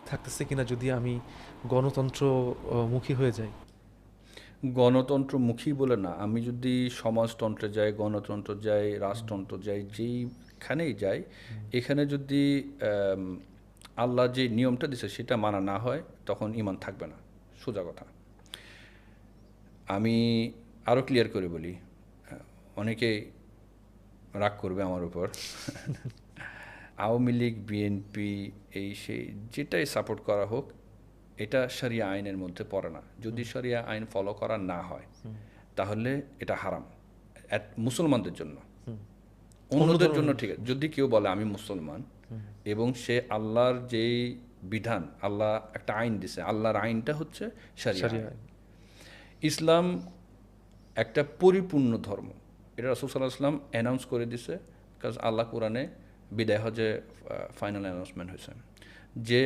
থাকতেছে কিনা যদি আমি গণতন্ত্র মুখী হয়ে যাই? গণতন্ত্রমুখী বলে না, আমি যদি সমাজতন্ত্রে যাই, গণতন্ত্র যাই, রাজতন্ত্র যাই, যেইখানেই যাই, এখানে যদি আম, আল্লাহ যে নিয়মটা দিছে সেটা মানা না হয়, তখন ঈমান থাকবে না, সোজা কথা। আমি আরও ক্লিয়ার করে বলি, অনেকেই রাগ করবে আমার উপর। আওয়ামী লীগ, বিএনপি, এই সেই যেটাই সাপোর্ট করা হোক, এটা শরিয়া আইনের মধ্যে পড়ে না। যদি শরিয়া আইন ফলো করা না হয়, তাহলে এটা হারাম মুসলমানদের জন্য। অন্য অন্যদের জন্য ধর্মের ঠিক আছে, মানুষ। যদি কেউ বলে আমি মুসলমান এবং সে আল্লাহর যেই বিধান, আল্লাহ একটা আইন দিছে, আল্লাহর আইনটা হচ্ছে শরিয়া শরিয়া আইন। আইন। ইসলাম একটা পরিপূর্ণ ধর্ম, এটা রাসূল সাল্লাল্লাহু আলাইহি ওয়াসাল্লাম অ্যানাউন্স করে দিছে। কাজ আল্লাহ কোরআনে বিদায় হজে ফাইনাল অ্যানাউন্সমেন্ট হয়েছে যে